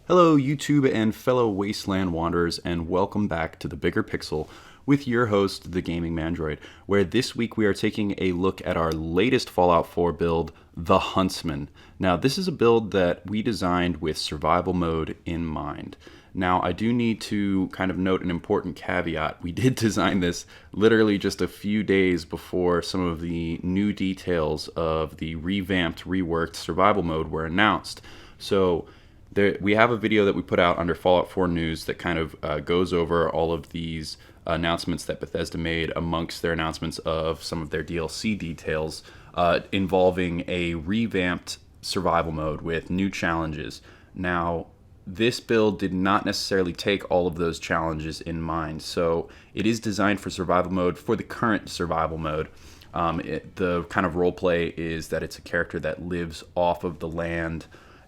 Hello, YouTube and fellow Wasteland Wanderers, and welcome back to The Bigger Pixel with your host, The Gaming Mandroid, where this week we are taking a look at our latest Fallout 4 build, the Huntsman. Now, this is a build that we designed with survival mode in mind. Now, I do need to kind of note an important caveat. We did design this literally just a few days before some of the new details of the revamped, reworked survival mode were announced. So, we have a video that we put out under Fallout 4 News that kind of goes over all of these announcements that Bethesda made amongst their announcements of some of their DLC details involving a revamped survival mode with new challenges. Now, this build did not necessarily take all of those challenges in mind, so it is designed for survival mode for the current survival mode. The kind of roleplay is that it's a character that lives off of the land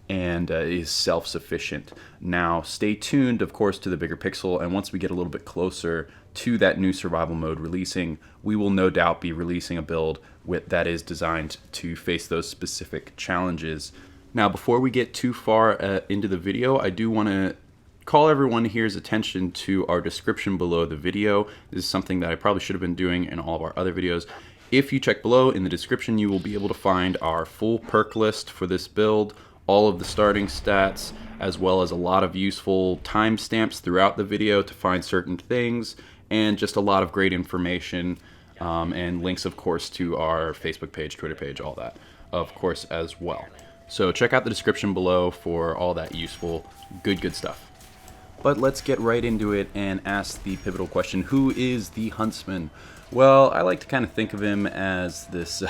and is self-sufficient. Now, stay tuned, of course, to the Bigger Pixel, and once we get a little bit closer to that new survival mode releasing, we will no doubt be releasing a build that is designed to face those specific challenges. Now, before we get too far into the video, I do want to call everyone here's attention to our description below the video. This is something that I probably should have been doing in all of our other videos. If you check below in the description, you will be able to find our full perk list for this build, all of the starting stats, as well as a lot of useful timestamps throughout the video to find certain things, and just a lot of great information, and links, of course, to our Facebook page, Twitter page, all that, of course, as well. So check out the description below for all that useful, good stuff. But let's get right into it and ask the pivotal question, who is the Huntsman? Well, I like to kind of think of him as this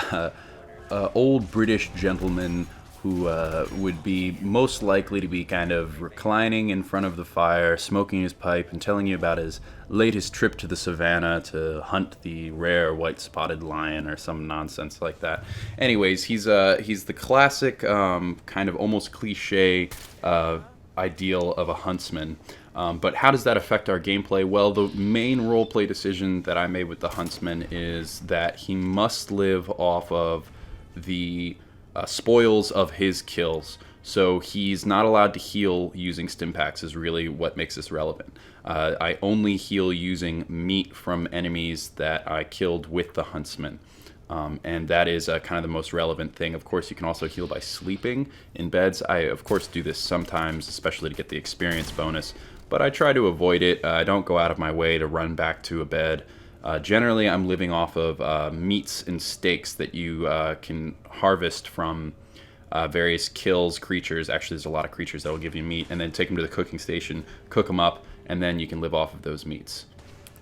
old British gentleman who would be most likely to be kind of reclining in front of the fire, smoking his pipe, and telling you about his latest trip to the savannah to hunt the rare white-spotted lion or some nonsense like that. Anyways, he's the classic kind of almost cliche ideal of a huntsman. But how does that affect our gameplay? Well, the main roleplay decision that I made with the Huntsman is that he must live off of the spoils of his kills. So he's not allowed to heal using stimpaks is really what makes this relevant. I only heal using meat from enemies that I killed with the Huntsman. And that is kind of the most relevant thing. Of course, you can also heal by sleeping in beds. I, of course, do this sometimes, especially to get the experience bonus. But I try to avoid it. I don't go out of my way to run back to a bed. Generally, I'm living off of meats and steaks that you can harvest from various kills, creatures. Actually, there's a lot of creatures that will give you meat, and then take them to the cooking station, cook them up, and then you can live off of those meats.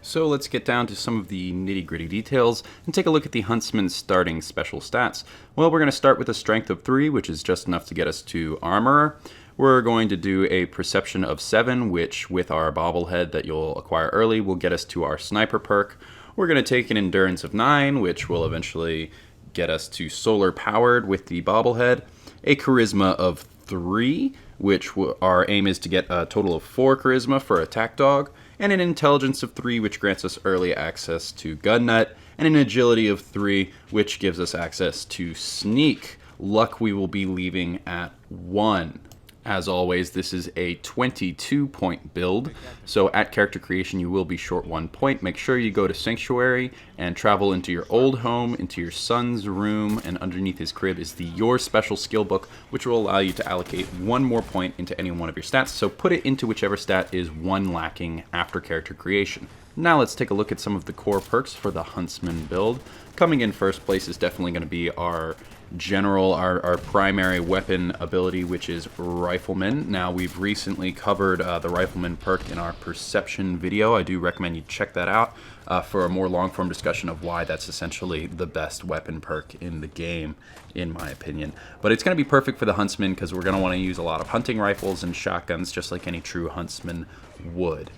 So let's get down to some of the nitty-gritty details and take a look at the Huntsman's starting special stats. Well, we're going to start with a strength of 3, which is just enough to get us to Armorer. We're going to do a perception of 7, which with our Bobblehead that you'll acquire early will get us to our Sniper perk. We're going to take an endurance of 9, which will eventually get us to solar powered with the Bobblehead. A charisma of 3, which our aim is to get a total of 4 charisma for attack dog. And an intelligence of 3, which grants us early access to gun nut. And an agility of 3, which gives us access to sneak. Luck we will be leaving at 1. As always, this is a 22-point build, so at character creation you will be short 1 point. Make sure you go to Sanctuary and travel into your old home, into your son's room, and underneath his crib is the Your Special Skill book, which will allow you to allocate 1 more point into any one of your stats, so put it into whichever stat is 1 lacking after character creation. Now let's take a look at some of the core perks for the Huntsman build. Coming in first place is definitely going to be our our primary weapon ability, which is Rifleman. Now, we've recently covered the Rifleman perk in our Perception video. I do recommend you check that out for a more long-form discussion of why that's essentially the best weapon perk in the game, in my opinion. But it's going to be perfect for the Huntsman because we're going to want to use a lot of hunting rifles and shotguns, just like any true Huntsman would.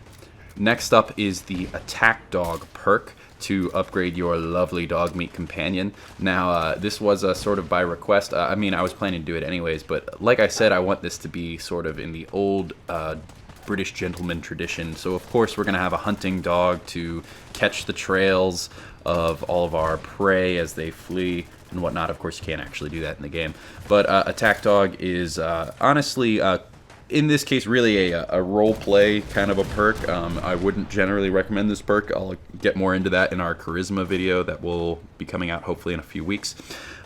Next up is the Attack Dog perk to upgrade your lovely Dogmeat companion. Now, this was sort of by request. I mean, I was planning to do it anyways, but like I said, I want this to be sort of in the old British gentleman tradition. So, of course, we're going to have a hunting dog to catch the trails of all of our prey as they flee and whatnot. Of course, you can't actually do that in the game. But Attack Dog is honestly in this case, really a role play kind of a perk. I wouldn't generally recommend this perk. I'll get more into that in our charisma video that will be coming out hopefully in a few weeks.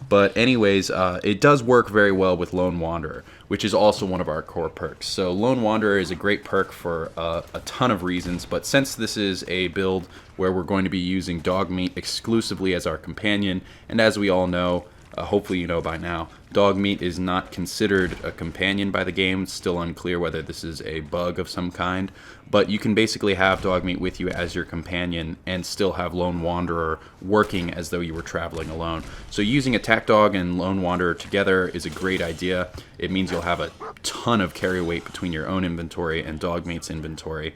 But anyways, it does work very well with Lone Wanderer, which is also one of our core perks. So Lone Wanderer is a great perk for a ton of reasons, but since this is a build where we're going to be using Dogmeat exclusively as our companion, and as we all know, hopefully you know by now, Dogmeat is not considered a companion by the game. It's still unclear whether this is a bug of some kind, but you can basically have Dogmeat with you as your companion and still have Lone Wanderer working as though you were traveling alone. So using Attack Dog and Lone Wanderer together is a great idea. It means you'll have a ton of carry weight between your own inventory and Dogmeat's inventory.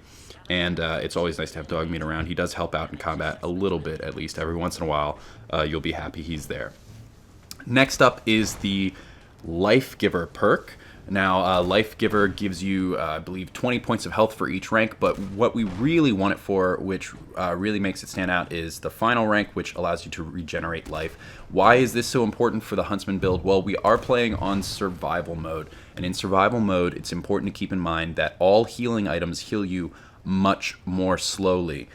And it's always nice to have Dogmeat around. He does help out in combat a little bit, at least every once in a while. You'll be happy he's there. Next up is the Lifegiver perk. Now, Lifegiver gives you, I believe, 20 points of health for each rank, but what we really want it for, which really makes it stand out, is the final rank, which allows you to regenerate life. Why is this so important for the Huntsman build? Well, we are playing on survival mode, and in survival mode, it's important to keep in mind that all healing items heal you much more slowly.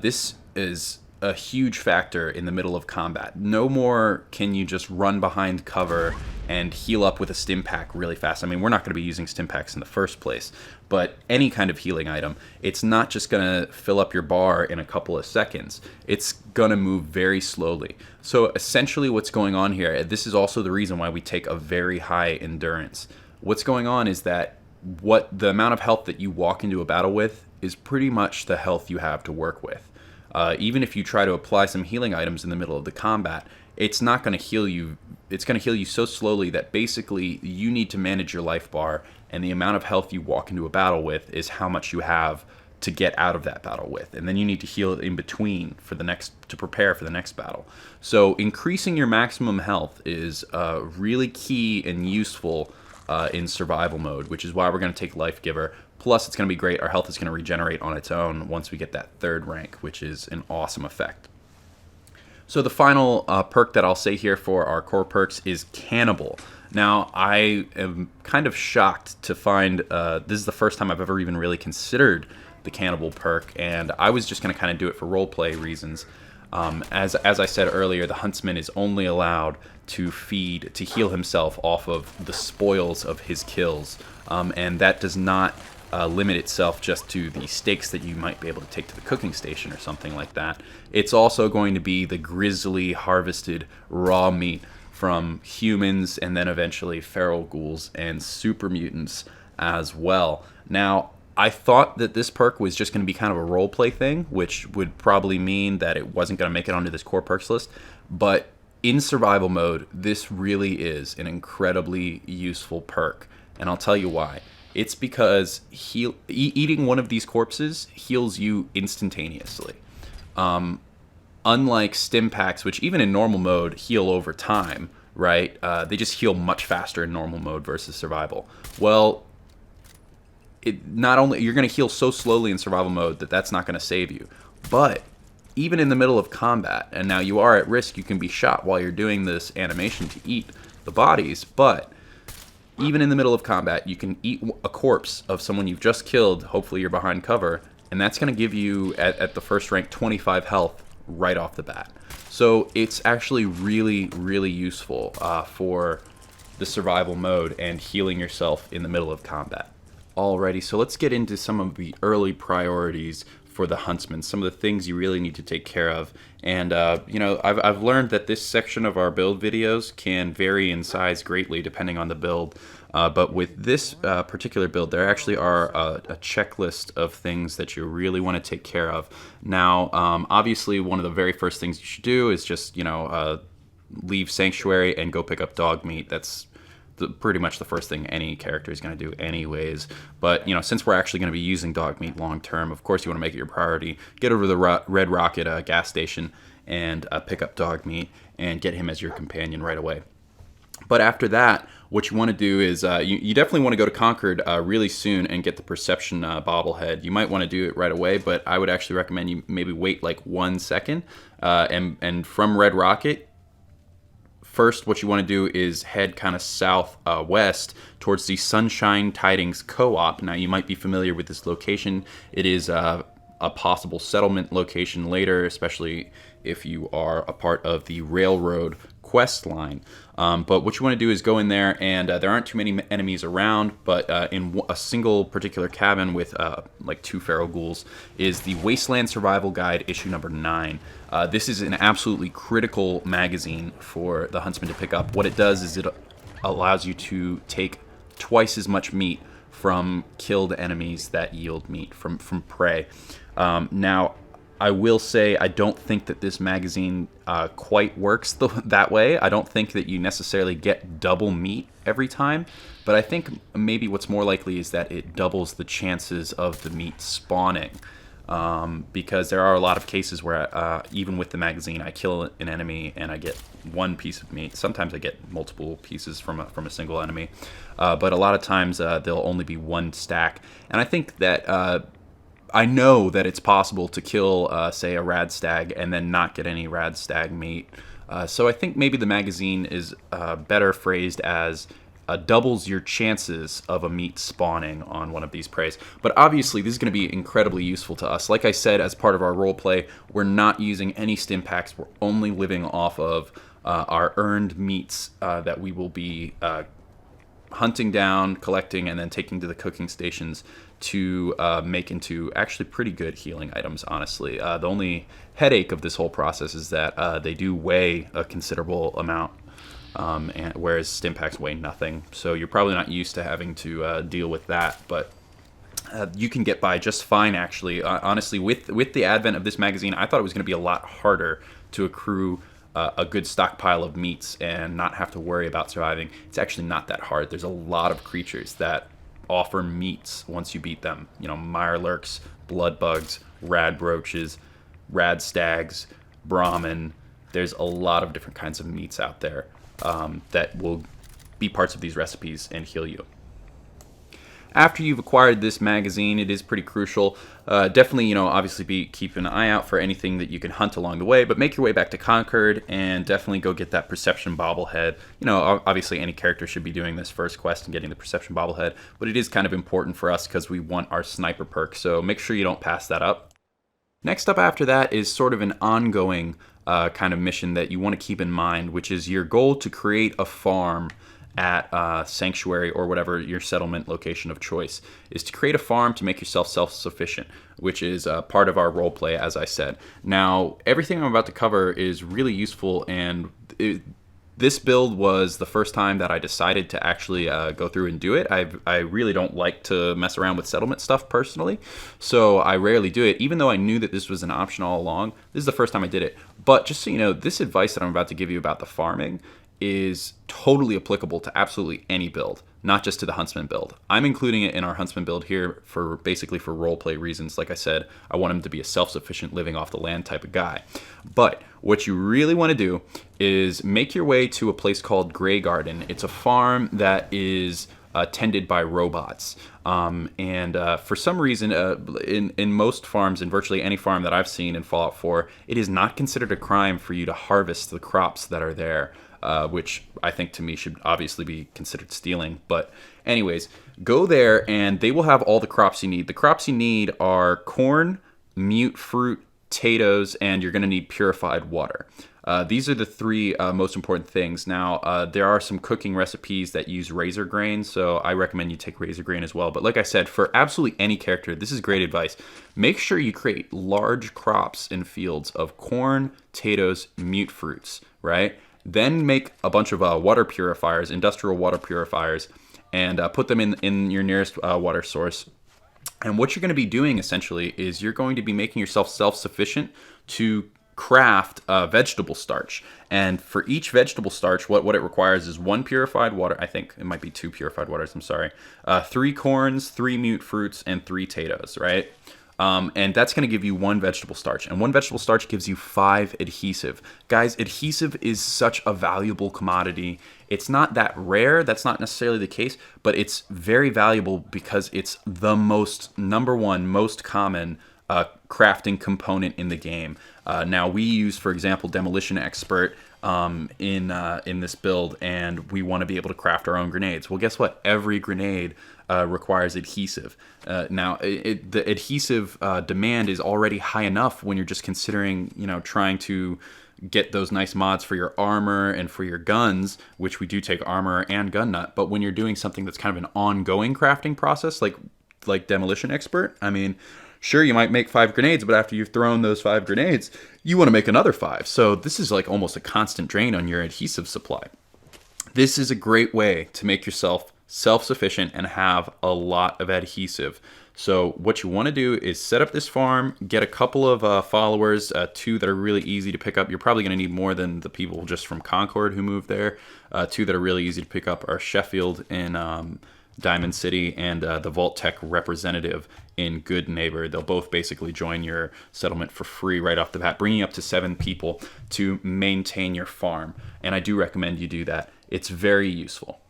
This is a huge factor in the middle of combat. No more can you just run behind cover and heal up with a stim pack really fast. I mean, we're not going to be using stim packs in the first place, but any kind of healing item, it's not just going to fill up your bar in a couple of seconds. It's going to move very slowly. So essentially what's going on here, this is also the reason why we take a very high endurance. What's going on is that the amount of health that you walk into a battle with is pretty much the health you have to work with. Even if you try to apply some healing items in the middle of the combat, it's not going to heal you. It's going to heal you so slowly that basically you need to manage your life bar, and the amount of health you walk into a battle with is how much you have to get out of that battle with, and then you need to heal it in between to prepare for the next battle. So increasing your maximum health is really key and useful in survival mode, which is why we're going to take Lifegiver. Plus, it's going to be great. Our health is going to regenerate on its own once we get that third rank, which is an awesome effect. So the final perk that I'll say here for our core perks is Cannibal. Now, I am kind of shocked to find this is the first time I've ever even really considered the Cannibal perk, and I was just going to kind of do it for roleplay reasons. As I said earlier, the Huntsman is only allowed to heal himself off of the spoils of his kills, and that does not limit itself just to the steaks that you might be able to take to the cooking station or something like that. It's also going to be the grisly harvested raw meat from humans and then eventually feral ghouls and super mutants as well. Now, I thought that this perk was just going to be kind of a roleplay thing, which would probably mean that it wasn't going to make it onto this core perks list, but in survival mode, this really is an incredibly useful perk, and I'll tell you why. It's because eating one of these corpses heals you instantaneously. Unlike stim packs, which even in normal mode heal over time, right? They just heal much faster in normal mode versus survival. Well, not only you're going to heal so slowly in survival mode that's not going to save you, but even in the middle of combat, and now you are at risk, you can be shot while you're doing this animation to eat the bodies, but even in the middle of combat, you can eat a corpse of someone you've just killed, hopefully you're behind cover, and that's going to give you, at the first rank, 25 health right off the bat. So it's actually really, really useful for the survival mode and healing yourself in the middle of combat. Alrighty, so let's get into some of the early priorities for the Huntsman, some of the things you really need to take care of. And, I've learned that this section of our build videos can vary in size greatly depending on the build. But with this particular build, there actually are a checklist of things that you really want to take care of. Now, obviously, one of the very first things you should do is just, leave Sanctuary and go pick up Dogmeat. That's pretty much the first thing any character is going to do anyways. But, since we're actually going to be using Dogmeat long term, of course you want to make it your priority. Get over to the Red Rocket gas station and pick up Dogmeat and get him as your companion right away. But after that, what you want to do is you definitely want to go to Concord really soon and get the Perception Bobblehead. You might want to do it right away, but I would actually recommend you maybe wait like 1 second. And from Red Rocket, first, what you want to do is head kind of south west towards the Sunshine Tidings Co-op. Now, you might be familiar with this location. It is a possible settlement location later, especially if you are a part of the railroad quest line. But what you want to do is go in there, and there aren't too many enemies around, but in a single particular cabin with like 2 feral ghouls is the Wasteland Survival Guide, issue number 9. This is an absolutely critical magazine for the Huntsman to pick up. What it does is it allows you to take twice as much meat from killed enemies that yield meat from prey. Now, I will say I don't think that this magazine quite works that way. I don't think that you necessarily get double meat every time, but I think maybe what's more likely is that it doubles the chances of the meat spawning. Because there are a lot of cases where even with the magazine, I kill an enemy and I get 1 piece of meat. Sometimes I get multiple pieces from a single enemy, but a lot of times there'll only be 1 stack. And I think that I know that it's possible to kill, say, a rad stag and then not get any rad stag meat. So I think maybe the magazine is better phrased as doubles your chances of a meat spawning on one of these preys. But obviously, this is going to be incredibly useful to us. Like I said, as part of our roleplay, we're not using any stim packs. We're only living off of our earned meats that we will be hunting down, collecting, and then taking to the cooking stations to make into actually pretty good healing items, honestly. The only headache of this whole process is that they do weigh a considerable amount, and whereas stim packs weigh nothing. So you're probably not used to having to deal with that, but you can get by just fine, actually. Honestly, with the advent of this magazine, I thought it was going to be a lot harder to accrue a good stockpile of meats and not have to worry about surviving. It's actually not that hard. There's a lot of creatures that offer meats once you beat them. You know, mirelurks, blood bugs, rad brooches, rad stags, Brahmin. There's a lot of different kinds of meats out there that will be parts of these recipes and heal you. After you've acquired this magazine, it is pretty crucial. Definitely, obviously keep an eye out for anything that you can hunt along the way, but make your way back to Concord and definitely go get that perception bobblehead. Obviously any character should be doing this first quest and getting the perception bobblehead, but it is kind of important for us because we want our sniper perk, so make sure you don't pass that up. Next up after that is sort of an ongoing kind of mission that you want to keep in mind, which is your goal to create a farm at Sanctuary or whatever your settlement location of choice, is to create a farm to make yourself self-sufficient, which is part of our role play, as I said. Now, everything I'm about to cover is really useful, and this build was the first time that I decided to actually go through and do it. I really don't like to mess around with settlement stuff personally, so I rarely do it, even though I knew that this was an option all along. This is the first time I did it. But just so you know, this advice that I'm about to give you about the farming is totally applicable to absolutely any build, not just to the Huntsman build. I'm including it in our Huntsman build here for roleplay reasons. Like I said, I want him to be a self-sufficient, living off the land type of guy. But what you really want to do is make your way to a place called Greygarden. It's a farm that is tended by robots. For some reason, in most farms, in virtually any farm that I've seen in Fallout 4, it is not considered a crime for you to harvest the crops that are there. Which I think to me should obviously be considered stealing. But anyways, go there and they will have all the crops you need. The crops you need are corn, mutfruit, tatos, and you're going to need purified water. These are the 3 most important things. Now, there are some cooking recipes that use razor grain, so I recommend you take razor grain as well. But like I said, for absolutely any character, this is great advice. Make sure you create large crops in fields of corn, tatos, mutfruits, right? Then make a bunch of water purifiers, industrial water purifiers, and put them in your nearest water source. And what you're going to be doing, essentially, is you're going to be making yourself self-sufficient to craft vegetable starch. And for each vegetable starch, what it requires is 1 purified water. I think it might be 2 purified waters, I'm sorry. 3 corns, 3 mutfruits, and 3 tatos, right? And that's going to give you 1 vegetable starch. And 1 vegetable starch gives you 5 adhesive. Guys, adhesive is such a valuable commodity. It's not that rare. That's not necessarily the case. But it's very valuable because it's the number one, most common crafting component in the game. Now we use, for example, Demolition Expert in this build, and we want to be able to craft our own grenades. Well, guess what? Every grenade requires adhesive. Now, the adhesive demand is already high enough when you're just considering, trying to get those nice mods for your armor and for your guns, which we do take armor and gun nut. But when you're doing something that's kind of an ongoing crafting process, like Demolition Expert, I mean, sure, you might make 5 grenades, but after you've thrown those 5 grenades, you want to make another 5. So this is like almost a constant drain on your adhesive supply. This is a great way to make yourself self-sufficient and have a lot of adhesive. So what you want to do is set up this farm, get a couple of followers, 2 that are really easy to pick up. You're probably going to need more than the people just from Concord who moved there. 2 that are really easy to pick up are Sheffield and Diamond City, and the Vault Tech representative in Good Neighbor. They'll both basically join your settlement for free right off the bat, bringing up to 7 people to maintain your farm. And I do recommend you do that. It's very useful.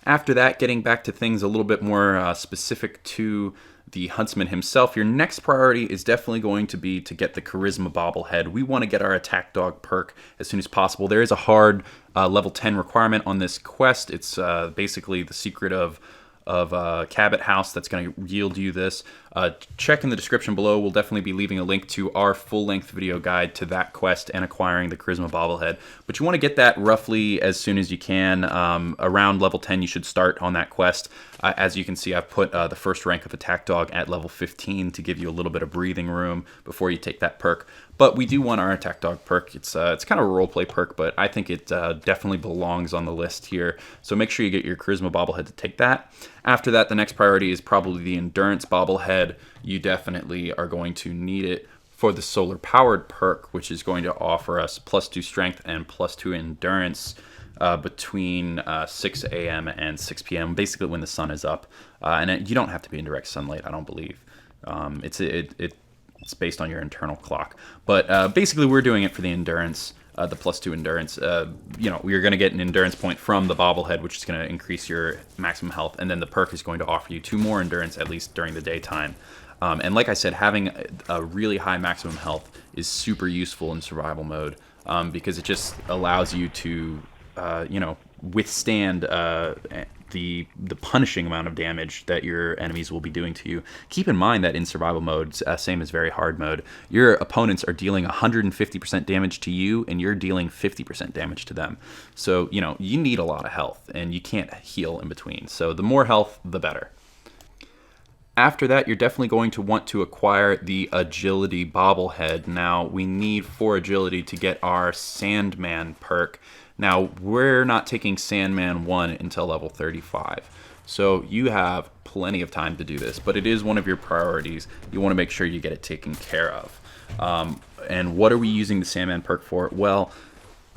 After that, getting back to things a little bit more specific to the Huntsman himself, your next priority is definitely going to be to get the Charisma Bobblehead. We want to get our Attack Dog perk as soon as possible. There is a hard level 10 requirement on this quest. It's basically the secret of Cabot House that's going to yield you this. Check in the description below. We'll definitely be leaving a link to our full-length video guide to that quest and acquiring the Charisma Bobblehead. But you want to get that roughly as soon as you can. Around level 10, you should start on that quest. As you can see, I've put the first rank of Attack Dog at level 15 to give you a little bit of breathing room before you take that perk. But we do want our Attack Dog perk. It's kind of a roleplay perk, but I think it definitely belongs on the list here. So make sure you get your Charisma Bobblehead to take that. After that, the next priority is probably the Endurance Bobblehead. You definitely are going to need it for the Solar Powered perk, which is going to offer us +2 strength and +2 endurance between 6 a.m. and 6 p.m., basically when the sun is up. And you don't have to be in direct sunlight, I don't believe. It's based on your internal clock. But basically, we're doing it for the endurance, the +2 endurance. We're going to get an endurance point from the Bobblehead, which is going to increase your maximum health. And then the perk is going to offer you 2 more endurance, at least during the daytime. And like I said, having a really high maximum health is super useful in survival mode because it just allows you to, withstand the punishing amount of damage that your enemies will be doing to you. Keep in mind that in survival mode, same as very hard mode, your opponents are dealing 150% damage to you, and you're dealing 50% damage to them. So, you need a lot of health, and you can't heal in between. So the more health, the better. After that, you're definitely going to want to acquire the Agility Bobblehead. Now, we need 4 agility to get our Sandman perk. Now, we're not taking Sandman 1 until level 35. So you have plenty of time to do this, but it is one of your priorities. You want to make sure you get it taken care of. And what are we using the Sandman perk for? Well,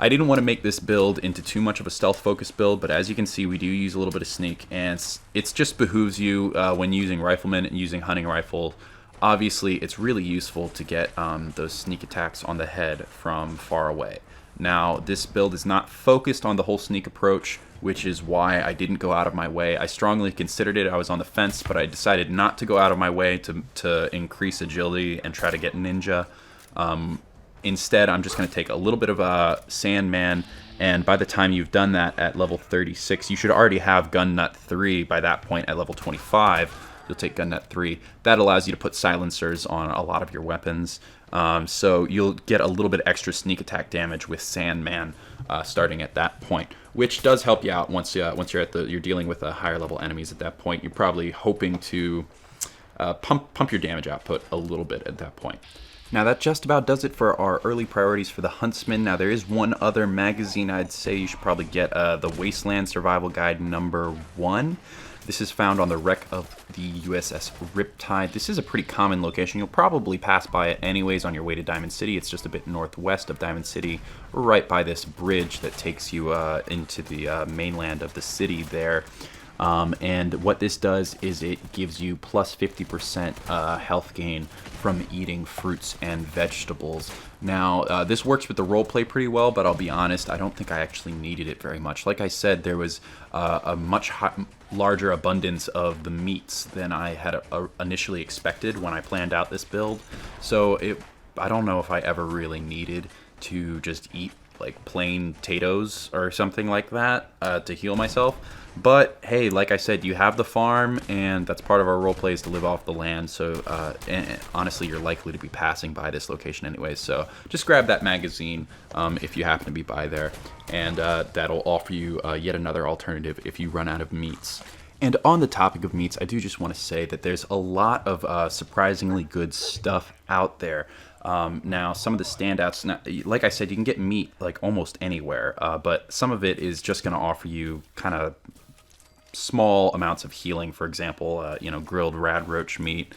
I didn't want to make this build into too much of a stealth-focused build, but as you can see, we do use a little bit of sneak, and it just behooves you when using Rifleman and using hunting rifle. Obviously, it's really useful to get those sneak attacks on the head from far away. Now, this build is not focused on the whole sneak approach, which is why I didn't go out of my way. I strongly considered it. I was on the fence, but I decided not to go out of my way to increase agility and try to get ninja. Instead, I'm just going to take a little bit of Sandman, and by the time you've done that at level 36, you should already have Gun Nut 3 by that point at level 25. You'll take Gun Nut 3. That allows you to put silencers on a lot of your weapons. So you'll get a little bit extra sneak attack damage with Sandman starting at that point, which does help you out once you're dealing with higher level enemies at that point. You're probably hoping to pump your damage output a little bit at that point. Now that just about does it for our early priorities for the Huntsman. Now there is one other magazine I'd say you should probably get, the Wasteland Survival Guide #1. This is found on the wreck of the USS Riptide. This is a pretty common location. You'll probably pass by it anyways on your way to Diamond City. It's just a bit northwest of Diamond City, right by this bridge that takes you into the mainland of the city there. And what this does is it gives you plus 50% health gain from eating fruits and vegetables. Now, this works with the roleplay pretty well, but I'll be honest, I don't think I actually needed it very much. Like I said, there was a much larger abundance of the meats than I had initially expected when I planned out this build. So I don't know if I ever really needed to just eat like plain tatos or something like that to heal myself. But hey, like I said, you have the farm, and that's part of our roleplay is to live off the land. So and honestly, you're likely to be passing by this location anyway. So just grab that magazine if you happen to be by there, and that'll offer you yet another alternative if you run out of meats. And on the topic of meats, I do just want to say that there's a lot of surprisingly good stuff out there. Now, some of the standouts, like I said, you can get meat like almost anywhere, but some of it is just going to offer you kind of small amounts of healing. For example, grilled rad roach meat,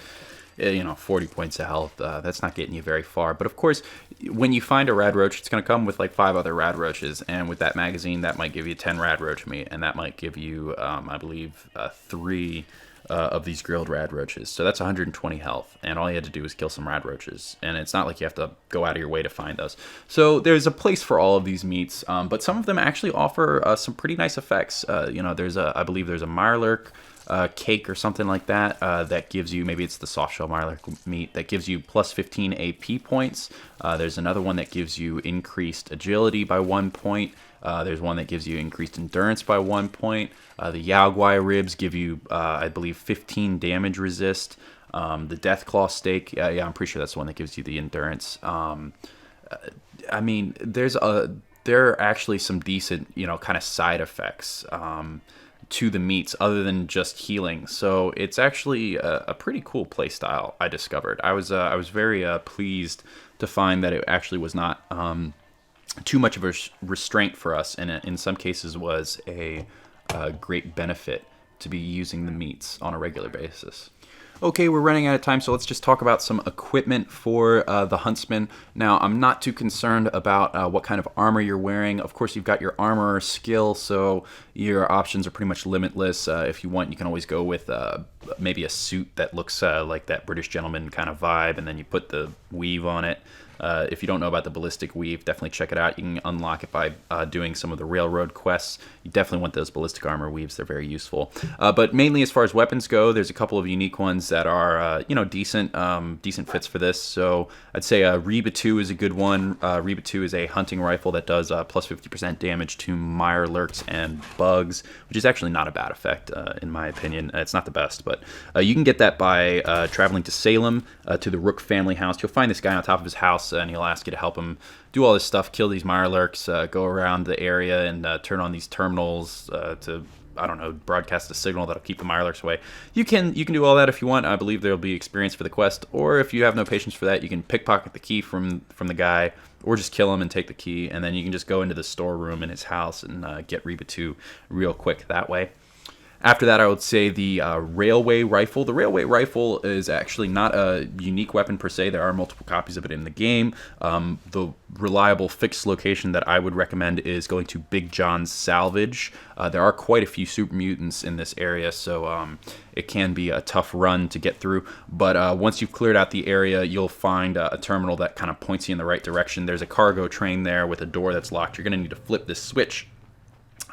40 points of health. That's not getting you very far. But of course, when you find a rad roach, it's going to come with like 5 other rad roaches. And with that magazine, that might give you 10 rad roach meat. And that might give you, I believe, 3 of these grilled rad roaches. So that's 120 health. And all you had to do was kill some rad roaches. And it's not like you have to go out of your way to find those. So there's a place for all of these meats. But some of them actually offer some pretty nice effects. I believe there's a Mirelurk cake or something like that that gives you, maybe it's the soft shell Mirelurk meat, that gives you plus 15 AP points. There's another one that gives you increased agility by 1 point. There's one that gives you increased endurance by 1 point. The Yaoguai ribs give you, I believe, 15 damage resist. The Deathclaw steak, yeah, I'm pretty sure that's the one that gives you the endurance. I mean, there are actually some decent, kind of side effects to the meats other than just healing. So it's actually a pretty cool play style I discovered. I was very pleased to find that it actually was not too much of a restraint for us, and in some cases was a great benefit to be using the meats on a regular basis. Okay, we're running out of time, so let's just talk about some equipment for the Huntsman. Now, I'm not too concerned about what kind of armor you're wearing. Of course, you've got your armor skill, so your options are pretty much limitless. If you want, you can always go with maybe a suit that looks like that British gentleman kind of vibe, and then you put the weave on it. If you don't know about the Ballistic weave, definitely check it out. You can unlock it by doing some of the railroad quests. You definitely want those ballistic armor weaves. They're very useful. But mainly as far as weapons go, there's a couple of unique ones that are decent fits for this. So I'd say Reba 2 is a good one. Reba 2 is a hunting rifle that does plus 50% damage to Mirelurks and bugs, which is actually not a bad effect in my opinion. It's not the best, but you can get that by traveling to Salem to the Rook family house. You'll find this guy on top of his house, and he'll ask you to help him do all this stuff, kill these Mirelurks, go around the area and turn on these terminals to, I don't know, broadcast a signal that'll keep the Mirelurks away. You can do all that if you want. I believe there'll be experience for the quest, or if you have no patience for that, you can pickpocket the key from the guy, or just kill him and take the key, and then you can just go into the storeroom in his house and get Reba 2 real quick that way. After that, I would say the railway rifle. The railway rifle is actually not a unique weapon per se. There are multiple copies of it in the game. The reliable fixed location that I would recommend is going to Big John's Salvage. There are quite a few super mutants in this area, so it can be a tough run to get through. But once you've cleared out the area, you'll find a terminal that kind of points you in the right direction. There's a cargo train there with a door that's locked. You're going to need to flip this switch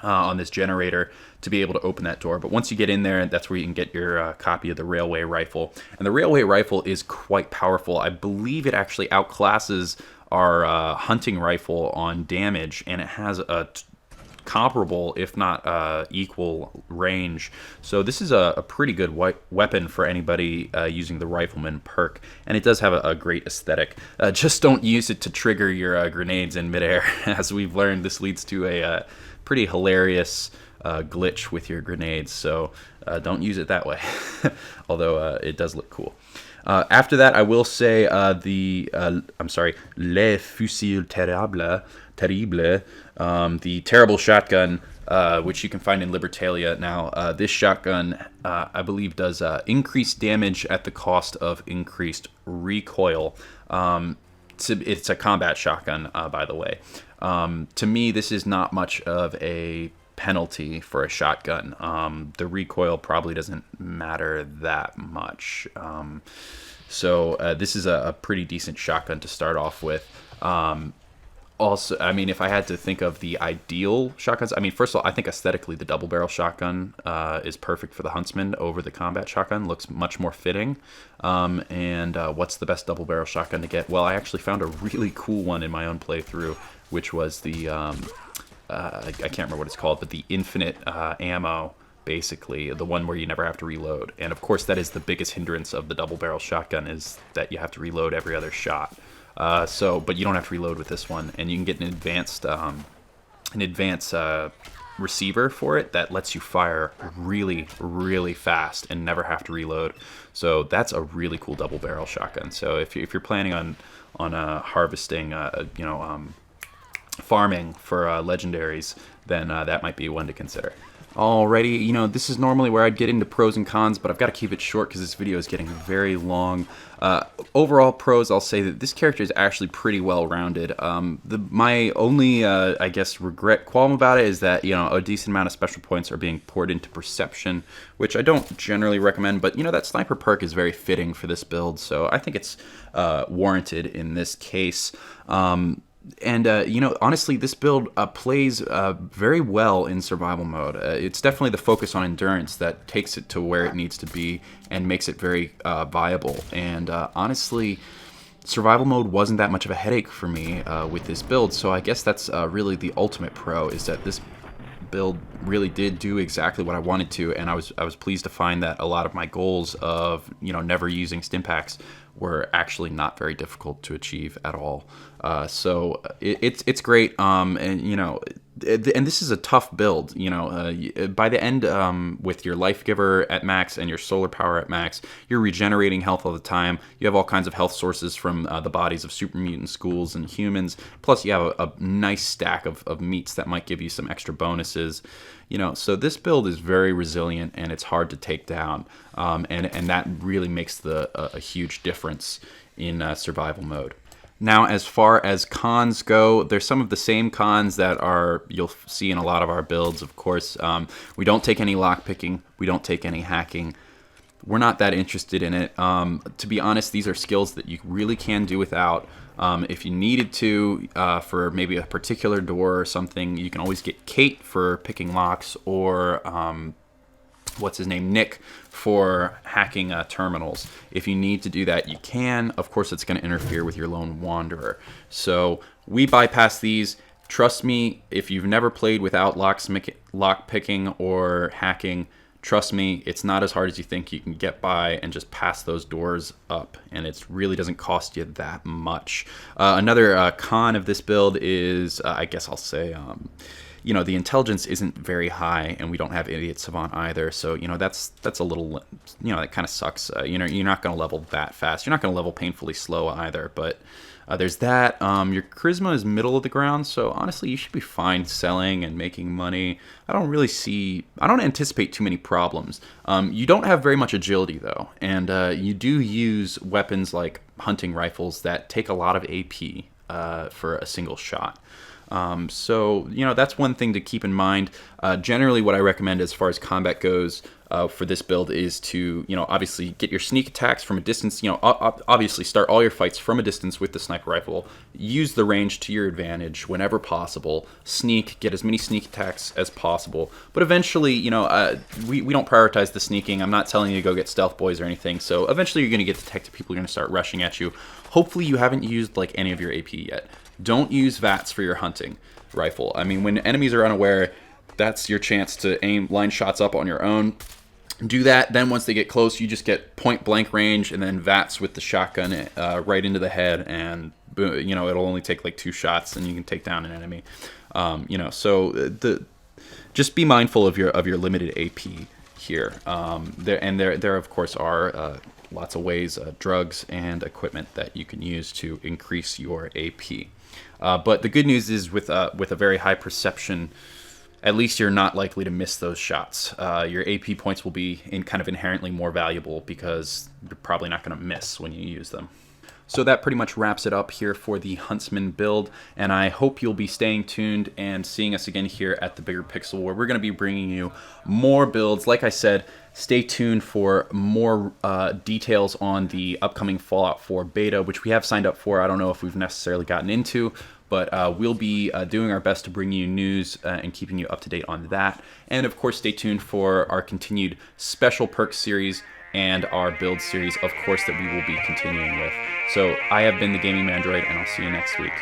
on this generator to be able to open that door. But once you get in there, that's where you can get your copy of the railway rifle. And the railway rifle is quite powerful. I believe it actually outclasses our hunting rifle on damage, and it has a comparable, if not equal, range. So this is a pretty good weapon for anybody using the Rifleman perk, and it does have a great aesthetic. Just don't use it to trigger your grenades in midair. As we've learned, this leads to a pretty hilarious glitch with your grenades, so don't use it that way. Although it does look cool. After that, I will say Le Fusil Terrible, the terrible shotgun, which you can find in Libertalia. Now, this shotgun, I believe, does increased damage at the cost of increased recoil. It's a combat shotgun, by the way. To me, this is not much of a penalty for a shotgun. The recoil probably doesn't matter that much. So this is a pretty decent shotgun to start off with. Also, I mean, if I had to think of the ideal shotguns, I mean, first of all, I think aesthetically the double barrel shotgun is perfect for the Huntsman over the combat shotgun. Looks much more fitting. And what's the best double barrel shotgun to get? Well, I actually found a really cool one in my own playthrough, which was the I can't remember what it's called, but the infinite ammo. Basically, the one where you never have to reload. And of course, that is the biggest hindrance of the double barrel shotgun, is that you have to reload every other shot. But you don't have to reload with this one, and you can get an advanced receiver for it that lets you fire really, really fast and never have to reload. So that's a really cool double barrel shotgun. So if you're planning on harvesting, farming for legendaries, then that might be one to consider. Alrighty, this is normally where I'd get into pros and cons, but I've got to keep it short because this video is getting very long. Overall pros, I'll say that this character is actually pretty well-rounded. My only, qualm about it is that, a decent amount of special points are being poured into perception, which I don't generally recommend, but, that sniper perk is very fitting for this build, so I think it's warranted in this case. Honestly, this build plays very well in survival mode. It's definitely the focus on endurance that takes it to where it needs to be and makes it very viable. And honestly, survival mode wasn't that much of a headache for me with this build. So I guess that's really the ultimate pro, is that this build really did do exactly what I wanted to, and I was pleased to find that a lot of my goals of never using stim packs were actually not very difficult to achieve at all. So it's great, and this is a tough build. By the end, with your Lifegiver at max and your solar power at max, you're regenerating health all the time. You have all kinds of health sources from the bodies of super mutant schools and humans. Plus, you have a nice stack of meats that might give you some extra bonuses. So this build is very resilient, and it's hard to take down, and that really makes a huge difference in survival mode. Now, as far as cons go, there's some of the same cons that you'll see in a lot of our builds. Of course, we don't take any lockpicking, we don't take any hacking. We're not that interested in it. To be honest, these are skills that you really can do without. If you needed to, for maybe a particular door or something, you can always get Kate for picking locks, or Nick for hacking terminals. If you need to do that, you can. Of course, it's going to interfere with your lone wanderer. So we bypass these. Trust me, if you've never played without lock picking or hacking, trust me, it's not as hard as you think. You can get by and just pass those doors up, and it really doesn't cost you that much. Another con of this build is, the intelligence isn't very high, and we don't have Idiot Savant either. So, that's a little, that kind of sucks. You're not going to level that fast. You're not going to level painfully slow either, but there's that. Your charisma is middle of the ground, so honestly, you should be fine selling and making money. I don't anticipate too many problems. You don't have very much agility, though, and you do use weapons like hunting rifles that take a lot of AP for a single shot. So, that's one thing to keep in mind. Generally, what I recommend as far as combat goes for this build is to, obviously get your sneak attacks from a distance. Obviously start all your fights from a distance with the sniper rifle. Use the range to your advantage whenever possible. Sneak, get as many sneak attacks as possible. But eventually, we don't prioritize the sneaking. I'm not telling you to go get stealth boys or anything. So eventually you're going to get detected. People are going to start rushing at you. Hopefully you haven't used like any of your AP yet. Don't use VATS for your hunting rifle. I mean, when enemies are unaware, that's your chance to line shots up on your own. Do that, then once they get close, you just get point blank range, and then VATS with the shotgun right into the head, and it'll only take like 2 shots, and you can take down an enemy. Just be mindful of your limited AP here. There of course are lots of ways, drugs and equipment that you can use to increase your AP. But the good news is with a very high perception, at least you're not likely to miss those shots. Your AP points will be kind of inherently more valuable because you're probably not going to miss when you use them. So that pretty much wraps it up here for the Huntsman build, and I hope you'll be staying tuned and seeing us again here at the Bigger Pixel, where we're going to be bringing you more builds. Like I said, stay tuned for more details on the upcoming Fallout 4 beta, which we have signed up for. I don't know if we've necessarily gotten into, but we'll be doing our best to bring you news and keeping you up to date on that. And of course, stay tuned for our continued special perks series and our build series, of course, that we will be continuing with. So I have been the Gaming Mandroid, and I'll see you next week.